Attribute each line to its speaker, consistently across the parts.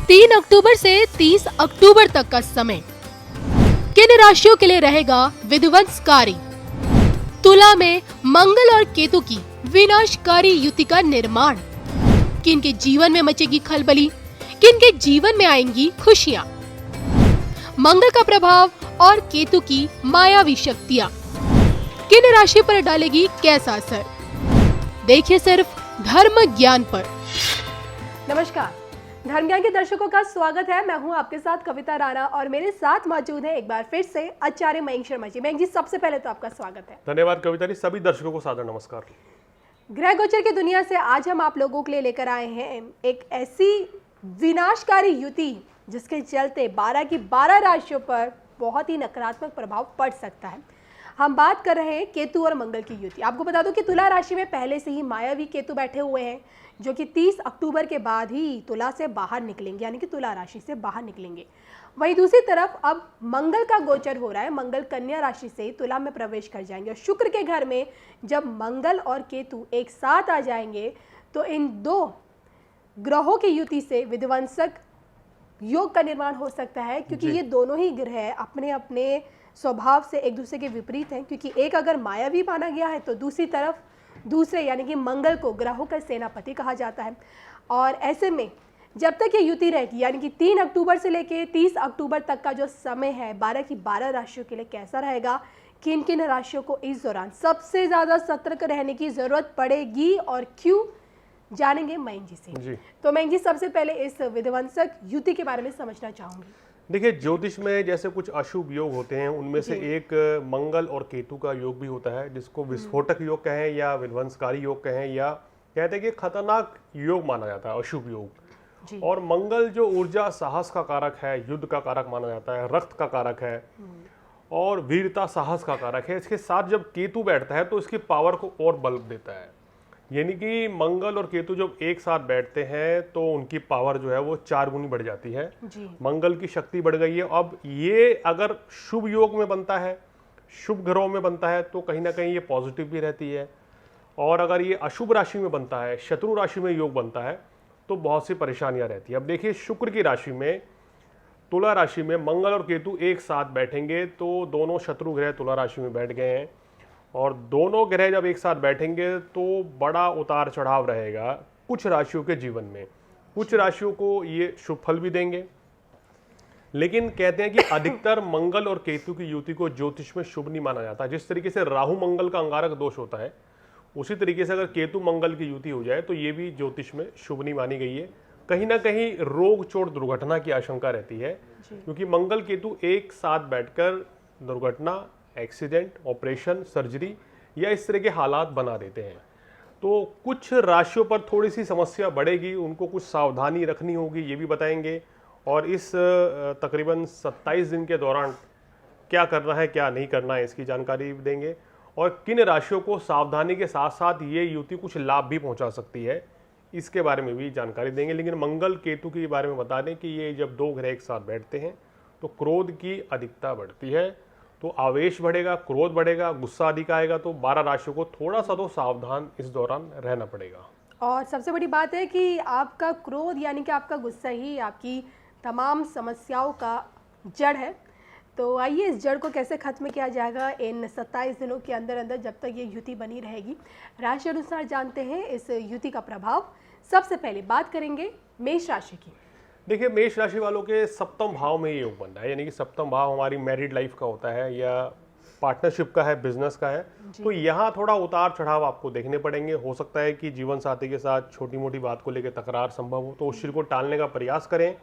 Speaker 1: 3 अक्टूबर से 30 अक्टूबर तक का समय किन राशियों के लिए रहेगा विध्वंसकारी? तुला में मंगल और केतु की विनाशकारी युति का निर्माण। किन के जीवन में मचेगी खलबली, किन के जीवन में आएंगी खुशियां। मंगल का प्रभाव और केतु की मायावी शक्तियां किन राशि पर डालेगी कैसा असर? देखिए सिर्फ धर्म ज्ञान पर।
Speaker 2: नमस्कार, धर्म ज्ञान के दर्शकों का स्वागत है। मैं हूं आपके साथ कविता राणा और मेरे साथ मौजूद है एक बार फिर से आचार्य मयंक शर्मा जी। मयंक जी, सबसे पहले तो आपका स्वागत है।
Speaker 3: धन्यवाद कविता जी, सभी दर्शकों को सादर नमस्कार।
Speaker 2: ग्रह गोचर की दुनिया से आज हम आप लोगों के लिए लेकर आए हैं एक ऐसी विनाशकारी युति जिसके चलते 12 की 12 राशियों पर बहुत ही नकारात्मक प्रभाव पड़ सकता है। हम बात कर रहे हैं केतु और मंगल की युति। आपको बता दो कि तुला राशि में पहले से ही मायावी केतु बैठे हुए हैं जो कि 30 अक्टूबर के बाद ही तुला से बाहर निकलेंगे, यानी कि तुला राशि से बाहर निकलेंगे। वहीं दूसरी तरफ अब मंगल का गोचर हो रहा है। मंगल कन्या राशि से तुला में प्रवेश कर जाएंगे और शुक्र के घर में जब मंगल और केतु एक साथ आ जाएंगे तो इन दो ग्रहों की युति से विध्वंसक योग का निर्माण हो सकता है, क्योंकि ये दोनों ही ग्रह अपने अपने स्वभाव से एक दूसरे के विपरीत हैं। क्योंकि एक अगर मायावी माना गया है तो दूसरी तरफ दूसरे यानी कि मंगल को ग्रहों का सेनापति कहा जाता है। और ऐसे में जब तक ये युति रहेगी, यानी कि 3 अक्टूबर से लेकर 30 अक्टूबर तक का जो समय है 12 की 12 राशियों के लिए कैसा रहेगा, किन किन राशियों को इस दौरान सबसे ज़्यादा सतर्क रहने की ज़रूरत पड़ेगी और क्यों, जानेंगे मयंक जी से। तो मयंक जी, सबसे पहले इस विध्वंसक युति के बारे में समझना चाहूँगी।
Speaker 3: देखिए, ज्योतिष में जैसे कुछ अशुभ योग होते हैं उनमें से एक मंगल और केतु का योग भी होता है, जिसको विस्फोटक योग कहें या विध्वंसकारी योग कहें, या कहते हैं कि खतरनाक योग माना जाता है, अशुभ योग। और मंगल जो ऊर्जा साहस का कारक है, युद्ध का कारक माना जाता है, रक्त का कारक है और वीरता साहस का कारक है। इसके साथ जब केतु बैठता है तो इसकी पावर को और बल देता है। यानी कि मंगल और केतु जब एक साथ बैठते हैं तो उनकी पावर जो है वो 4 गुनी बढ़ जाती है। मंगल की शक्ति बढ़ गई है। अब ये अगर शुभ योग में बनता है, शुभ ग्रहों में बनता है तो कहीं ना कहीं ये पॉजिटिव भी रहती है, और अगर ये अशुभ राशि में बनता है, शत्रु राशि में योग बनता है तो बहुत सी परेशानियां रहती है। अब देखिए, शुक्र की राशि में, तुला राशि में मंगल और केतु एक साथ बैठेंगे तो दोनों शत्रु ग्रह तुला राशि में बैठ गए हैं, और दोनों ग्रह जब एक साथ बैठेंगे तो बड़ा उतार चढ़ाव रहेगा कुछ राशियों के जीवन में। कुछ राशियों को ये शुभ फल भी देंगे, लेकिन कहते हैं कि अधिकतर मंगल और केतु की युति को ज्योतिष में शुभ नहीं माना जाता। जिस तरीके से राहु मंगल का अंगारक दोष होता है, उसी तरीके से अगर केतु मंगल की युति हो जाए तो ये भी ज्योतिष में शुभ नहीं मानी गई है। कहीं ना कहीं रोग चोट दुर्घटना की आशंका रहती है, क्योंकि मंगल केतु एक साथ बैठकर दुर्घटना, एक्सीडेंट, ऑपरेशन, सर्जरी या इस तरह के हालात बना देते हैं। तो कुछ राशियों पर थोड़ी सी समस्या बढ़ेगी, उनको कुछ सावधानी रखनी होगी, ये भी बताएंगे। और इस तकरीबन 27 दिन के दौरान क्या करना है, क्या नहीं करना है, इसकी जानकारी भी देंगे। और किन राशियों को सावधानी के साथ साथ ये युति कुछ लाभ भी पहुंचा सकती है, इसके बारे में भी जानकारी देंगे। लेकिन मंगल केतु के बारे में बता दें कि ये जब दो ग्रह एक साथ बैठते हैं तो क्रोध की अधिकता बढ़ती है, तो आवेश बढ़ेगा, क्रोध बढ़ेगा, गुस्सा अधिक आएगा। तो 12 राशियों को थोड़ा सा तो सावधान इस दौरान रहना पड़ेगा।
Speaker 2: और सबसे बड़ी बात है कि आपका क्रोध यानी कि आपका गुस्सा ही आपकी तमाम समस्याओं का जड़ है। तो आइए, इस जड़ को कैसे खत्म किया जाएगा इन 27 दिनों के अंदर अंदर जब तक ये युति बनी रहेगी, राशि अनुसार जानते हैं इस युति का प्रभाव। सबसे पहले बात करेंगे मेष राशि की।
Speaker 3: देखिए, मेष राशि वालों के सप्तम भाव में ये योग बन रहा है, यानी कि सप्तम भाव हमारी मैरिड लाइफ का होता है या पार्टनरशिप का है, बिजनेस का है। तो यहाँ थोड़ा उतार चढ़ाव आपको देखने पड़ेंगे। हो सकता है कि जीवन साथी के साथ छोटी मोटी बात को लेकर तकरार संभव हो, तो उस चीज को टालने का प्रयास करें।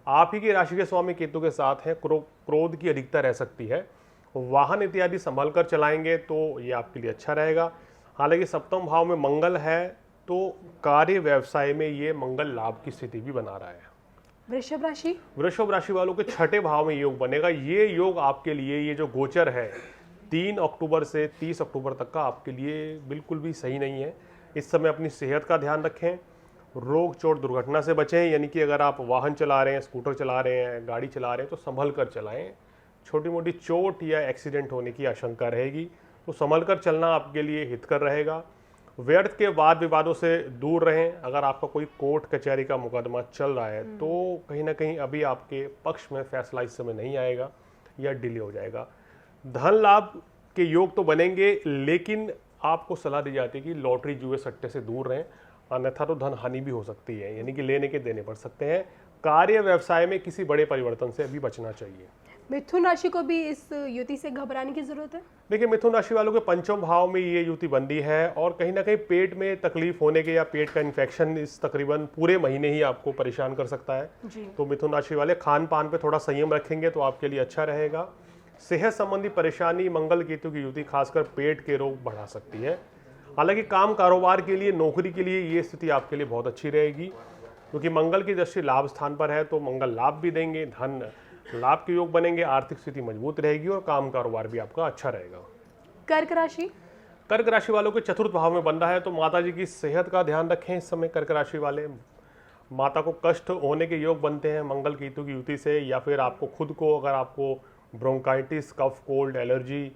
Speaker 3: आप ही की राशि के स्वामी केतु के साथ हैं, क्रोध की अधिकता रह सकती है। वाहन इत्यादि संभल कर चलाएंगे तो ये आपके लिए अच्छा रहेगा। हालांकि सप्तम भाव में मंगल है तो कार्य व्यवसाय में ये मंगल लाभ की स्थिति भी बना रहा है। वृषभ राशि वालों के 6ठे भाव में योग बनेगा। ये योग आपके लिए, ये जो गोचर है 3 अक्टूबर से 30 अक्टूबर तक का, आपके लिए बिल्कुल भी सही नहीं है। इस समय अपनी सेहत का ध्यान रखें, रोग चोट दुर्घटना से बचें। यानी कि अगर आप वाहन चला रहे हैं, स्कूटर चला रहे हैं, गाड़ी चला रहे हैं तो संभल कर चलाएं। छोटी मोटी चोट या एक्सीडेंट होने की आशंका रहेगी, तो संभल कर चलना आपके लिए हितकर रहेगा। व्यर्थ के वाद विवादों से दूर रहें। अगर आपका कोई कोर्ट कचहरी का मुकदमा चल रहा है तो कहीं ना कहीं अभी आपके पक्ष में फैसला इस समय नहीं आएगा या डिले हो जाएगा। धन लाभ के योग तो बनेंगे, लेकिन आपको सलाह दी जाती है कि लॉटरी जुए सट्टे से दूर रहें, अन्यथा तो धन हानि भी हो सकती है, यानी कि लेने के देने पड़ सकते हैं। कार्य व्यवसाय में किसी बड़े परिवर्तन से अभी बचना चाहिए।
Speaker 2: मिथुन राशि को भी इस युति से घबराने की जरूरत है?
Speaker 3: देखिए, मिथुन राशि वालों के पंचम भाव में ये युति बंदी है और कहीं ना कहीं पेट में तकलीफ होने के या पेट का इन्फेक्शन इस तकरीबन पूरे महीने ही आपको परेशान कर सकता है
Speaker 2: जी।
Speaker 3: तो मिथुन राशि वाले खान पान पे थोड़ा संयम रखेंगे तो आपके लिए अच्छा रहेगा। सेहत संबंधी परेशानी, मंगल केतु की युति खासकर पेट के रोग बढ़ा सकती है। हालांकि काम कारोबार के लिए, नौकरी के लिए ये स्थिति आपके लिए बहुत अच्छी रहेगी, क्योंकि मंगल की दृष्टि लाभ स्थान पर है तो मंगल लाभ भी देंगे, धन लाभ के योग बनेंगे, आर्थिक स्थिति मजबूत रहेगी और काम कारोबार भी आपका अच्छा रहेगा।
Speaker 2: कर्क राशि?
Speaker 3: कर्क राशि वालों के चतुर्थ भाव में बन रहा है तो माता जी की सेहत का ध्यान रखें। इस समय कर्क राशि वाले, माता को कष्ट होने के योग बनते हैं मंगल केतु की युति से, या फिर आपको खुद को, अगर आपको ब्रोंकाइटिस, कफ, कोल्ड, एलर्जी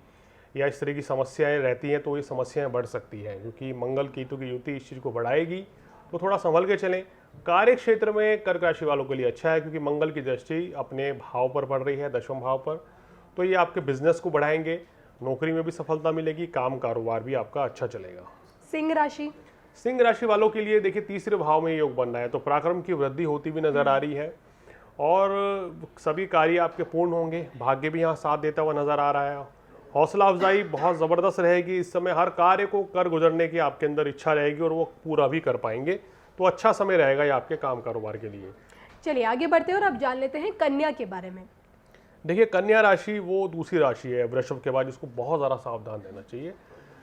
Speaker 3: या इस तरह की समस्याएं रहती हैं तो ये समस्याएं बढ़ सकती हैं, क्योंकि मंगल केतु की युति इस चीज़ को बढ़ाएगी, तो थोड़ा संभल के चलें। कार्य क्षेत्र में कर्क राशि वालों के लिए अच्छा है, क्योंकि मंगल की दृष्टि अपने भाव पर पड़ रही है, दशम भाव पर, तो ये आपके बिजनेस को बढ़ाएंगे, नौकरी में भी सफलता मिलेगी, काम कारोबार भी आपका अच्छा चलेगा।
Speaker 2: सिंह राशि?
Speaker 3: सिंह राशि वालों के लिए देखिए, तीसरे भाव में योग बन रहा है तो पराक्रम की वृद्धि होती भी नजर आ रही है और सभी कार्य आपके पूर्ण होंगे। भाग्य भी यहाँ साथ देता हुआ नजर आ रहा है। हौसला अफजाई बहुत ज़बरदस्त रहेगी। इस समय हर कार्य को कर गुजरने की आपके अंदर इच्छा रहेगी और वो पूरा भी कर पाएंगे, तो अच्छा समय रहेगा ये आपके काम कारोबार के लिए।
Speaker 2: चलिए आगे बढ़ते हैं और अब जान लेते हैं कन्या के बारे में।
Speaker 3: देखिए, कन्या राशि वो दूसरी राशि है वृषभ के बाद, जिसको बहुत ज़्यादा सावधान रहना चाहिए,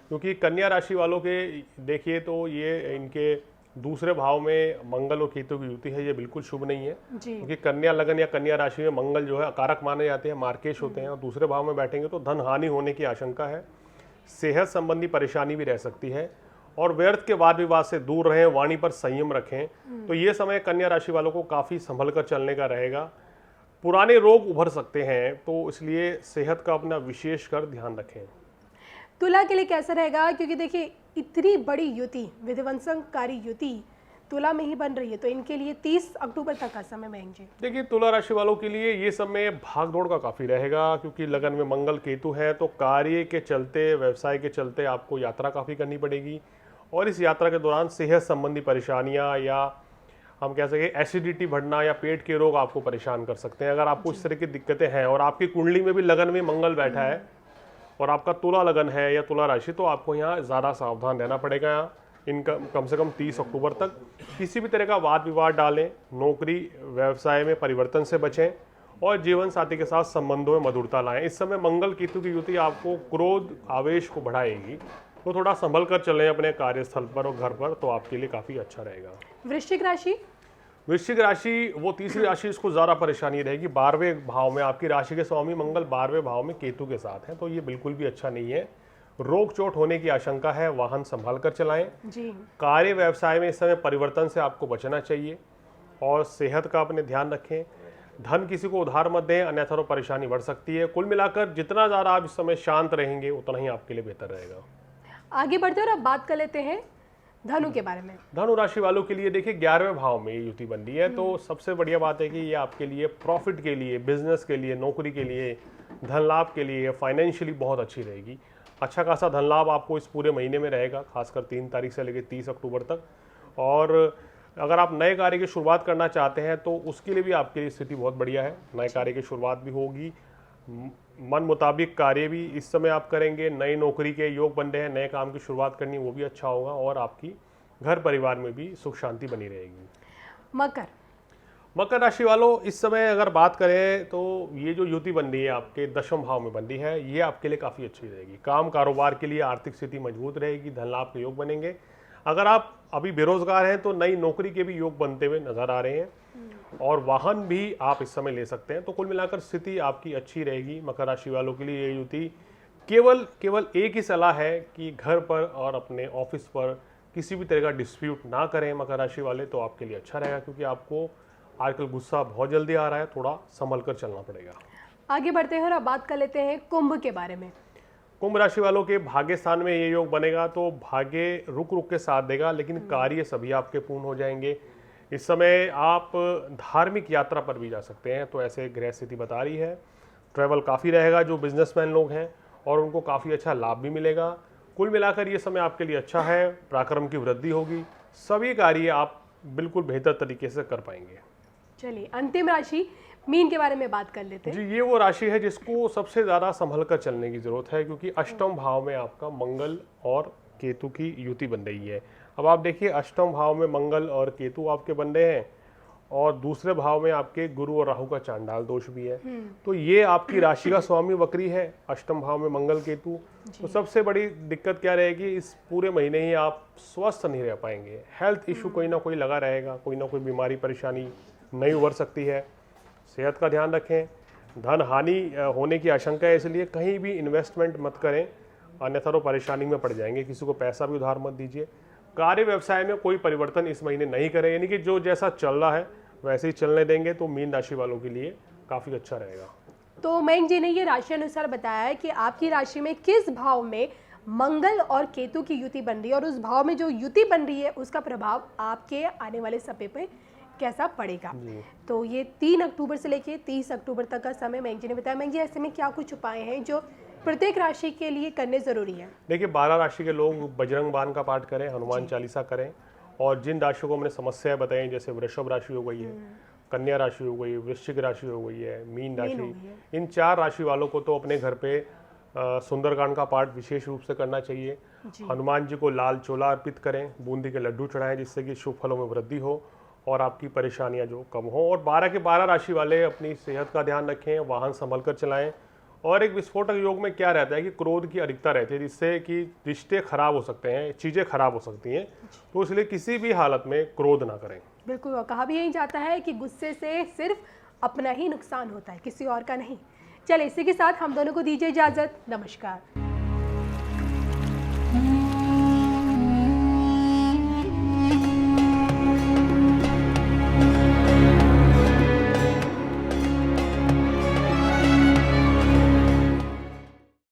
Speaker 3: क्योंकि कन्या राशि वालों के देखिए तो ये इनके दूसरे भाव में मंगल और केतु की युति है, ये बिल्कुल शुभ नहीं है
Speaker 2: जी।
Speaker 3: क्योंकि कन्या लगन या कन्या राशि में मंगल जो है अकारक माने जाते हैं, मार्केश होते हैं, और दूसरे भाव में बैठेंगे तो धन हानि होने की आशंका है। सेहत संबंधी परेशानी भी रह सकती है और व्यर्थ के वाद विवाद से दूर रहें, वाणी पर संयम रखें। तो ये समय कन्या राशि वालों को काफ़ी संभल कर चलने का रहेगा। पुराने रोग उभर सकते हैं तो इसलिए सेहत का अपना विशेष कर ध्यान रखें।
Speaker 2: तुला के लिए कैसा रहेगा? क्योंकि देखिए इतनी बड़ी युति, विध्वंसकारी युति तुला में ही बन रही है, तो इनके लिए 30 अक्टूबर तक का समय मयंक जी।
Speaker 3: देखिए, तुला राशि वालों के लिए ये समय भाग दौड़ का काफ़ी रहेगा, क्योंकि लगन में मंगल केतु है तो कार्य के चलते, व्यवसाय के चलते आपको यात्रा काफ़ी करनी पड़ेगी और इस यात्रा के दौरान सेहत संबंधी परेशानियां या हम कह सकें एसिडिटी बढ़ना या पेट के रोग आपको परेशान कर सकते हैं। अगर आपको इस तरह की दिक्कतें हैं और आपकी कुंडली में भी लगन में मंगल बैठा है और आपका तुला लगन है या तुला राशि, तो आपको यहाँ ज़्यादा सावधान रहना पड़ेगा। इनका कम से कम 30 अक्टूबर तक किसी भी तरह का वाद विवाद डालें, नौकरी व्यवसाय में परिवर्तन से बचें और जीवन साथी के साथ संबंधों में मधुरता लाएं। इस समय मंगल केतु की युति आपको क्रोध, आवेश को बढ़ाएगी, तो थोड़ा संभल कर चलें अपने कार्यस्थल पर और घर पर, तो आपके लिए काफ़ी अच्छा रहेगा।
Speaker 2: वृश्चिक राशि?
Speaker 3: वृश्चिक राशि वो तीसरी राशि, इसको ज़्यादा परेशानी रहेगी। 12वें भाव में आपकी राशि के स्वामी मंगल 12वें भाव में केतु के साथ है, तो ये बिल्कुल भी अच्छा नहीं है। रोग चोट होने की आशंका है, वाहन संभाल कर चलाएं।
Speaker 2: जी।
Speaker 3: कार्य व्यवसाय में इस समय परिवर्तन से आपको बचना चाहिए और सेहत का अपने ध्यान रखें। धन किसी को उधार मत दें, अन्यथा तो परेशानी बढ़ सकती है। कुल मिलाकर जितना ज़्यादा आप इस समय शांत रहेंगे उतना ही आपके लिए बेहतर रहेगा।
Speaker 2: आगे बढ़ते हैं और अब बात कर लेते हैं धनु के बारे में।
Speaker 3: धनु राशि वालों के लिए देखिए 11वें भाव में ये युति बन रही है, तो सबसे बढ़िया बात है कि ये आपके लिए प्रॉफिट के लिए, बिजनेस के लिए, नौकरी के लिए, धन लाभ के लिए, फाइनेंशियली बहुत अच्छी रहेगी। अच्छा खासा धन लाभ आपको इस पूरे महीने में रहेगा, खासकर 3 तारीख से लेकर 30 अक्टूबर तक। और अगर आप नए कार्य की शुरुआत करना चाहते हैं तो उसके लिए भी आपके लिए स्थिति बहुत बढ़िया है। नए कार्य की शुरुआत भी होगी, मन मुताबिक कार्य भी इस समय आप करेंगे। नई नौकरी के योग बन रहे हैं, नए काम की शुरुआत करनी, वो भी अच्छा होगा और आपकी घर परिवार में भी सुख शांति बनी रहेगी।
Speaker 2: मकर?
Speaker 3: मकर राशि वालों, इस समय अगर बात करें तो ये जो युति बन रही है आपके दशम भाव में बन रही है, ये आपके लिए काफ़ी अच्छी रहेगी। काम कारोबार के लिए आर्थिक स्थिति मजबूत रहेगी, धन लाभ के योग बनेंगे। अगर आप अभी बेरोजगार हैं तो नई नौकरी के भी योग बनते हुए नजर आ रहे हैं और वाहन भी आप इस समय ले सकते हैं। तो कुल मिलाकर स्थिति आपकी अच्छी रहेगी। मकर राशि वालों के लिए ये युति केवल एक ही सलाह है कि घर पर और अपने ऑफिस पर किसी भी तरह का डिस्प्यूट ना करें मकर राशि वाले, तो आपके लिए अच्छा रहेगा, क्योंकि आपको आजकल गुस्सा बहुत जल्दी आ रहा है, थोड़ा संभल कर चलना पड़ेगा।
Speaker 2: आगे बढ़ते हैं और अब बात कर लेते हैं कुंभ के बारे में।
Speaker 3: कुंभ राशि वालों के भाग्य स्थान में ये योग बनेगा तो भाग्य रुक रुक के साथ देगा, लेकिन कार्य सभी आपके पूर्ण हो जाएंगे। इस समय आप धार्मिक यात्रा पर भी जा सकते हैं, तो ऐसे ग्रह स्थिति बता रही है। ट्रैवल काफ़ी रहेगा जो बिजनेसमैन लोग हैं, और उनको काफ़ी अच्छा लाभ भी मिलेगा। कुल मिलाकर ये समय आपके लिए अच्छा है, पराक्रम की वृद्धि होगी, सभी कार्य आप बिल्कुल बेहतर तरीके से कर पाएंगे।
Speaker 2: चलिए अंतिम राशि मीन के बारे में बात कर लेते हैं।
Speaker 3: जी, ये वो राशि है जिसको सबसे ज़्यादा संभल कर चलने की जरूरत है, क्योंकि अष्टम भाव में आपका मंगल और केतु की युति बन रही है। अब आप देखिए, अष्टम भाव में मंगल और केतु आपके बन रहे हैं, और दूसरे भाव में आपके गुरु और राहु का चांडाल दोष भी है। तो ये आपकी राशि का स्वामी वक्री है, अष्टम भाव में मंगल केतु। तो सबसे बड़ी दिक्कत क्या रहेगी, इस पूरे महीने ही आप स्वस्थ नहीं रह पाएंगे। हेल्थ इशू कोई ना कोई लगा रहेगा, कोई ना कोई बीमारी परेशानी नहीं उभर सकती है। सेहत का ध्यान रखें, धन हानि होने की आशंका है, इसलिए कहीं भी इन्वेस्टमेंट मत करें, अन्यथा तो परेशानी में पड़ जाएंगे। किसी को पैसा भी उधार मत दीजिए। कार्य व्यवसाय में कोई परिवर्तन इस महीने नहीं करें, यानी कि जो जैसा चल रहा है वैसे ही चलने देंगे, तो मीन राशि वालों के लिए काफ़ी अच्छा रहेगा।
Speaker 2: तो मयंक जी ने ये राशि अनुसार बताया है कि आपकी राशि में किस भाव में मंगल और केतु की युति बन रही है, और उस भाव में जो युति बन रही है उसका प्रभाव आपके आने वाले समय पे कैसा पड़ेगा। तो ये 3 अक्टूबर से लेके 30 अक्टूबर तक का समय मयंक जी ने बताया। मयंक जी, ऐसे में क्या कुछ उपाय हैं जो प्रत्येक राशि के लिए करने जरूरी है?
Speaker 3: देखिए, 12 राशि के लोग बजरंग बाण का पाठ करें, हनुमान चालीसा करें, और जिन राशियों को मैंने समस्याएं बताई, जैसे वृषभ राशि हो गई है, कन्या राशि हो गई, वृश्चिक राशि हो गई है, मीन राशि, इन 4 राशि वालों को तो अपने घर पे सुंदरकांड का पाठ विशेष रूप से करना चाहिए। हनुमान जी को लाल चोला अर्पित करें, बूंदी के लड्डू चढ़ाएं, जिससे कि शुभ फलों में वृद्धि हो और आपकी परेशानियां जो कम हो। और 12 के 12 राशि वाले अपनी सेहत का ध्यान रखें, वाहन संभल कर चलाएं। और एक विस्फोटक योग में क्या रहता है कि क्रोध की अधिकता रहती है, जिससे कि रिश्ते खराब हो सकते हैं, चीज़ें खराब हो सकती हैं, तो इसलिए किसी भी हालत में क्रोध ना करें।
Speaker 2: बिल्कुल, कहा भी यही जाता है कि गुस्से से सिर्फ अपना ही नुकसान होता है, किसी और का नहीं। चलिए, इसी के साथ हम दोनों को दीजिए इजाजत। नमस्कार।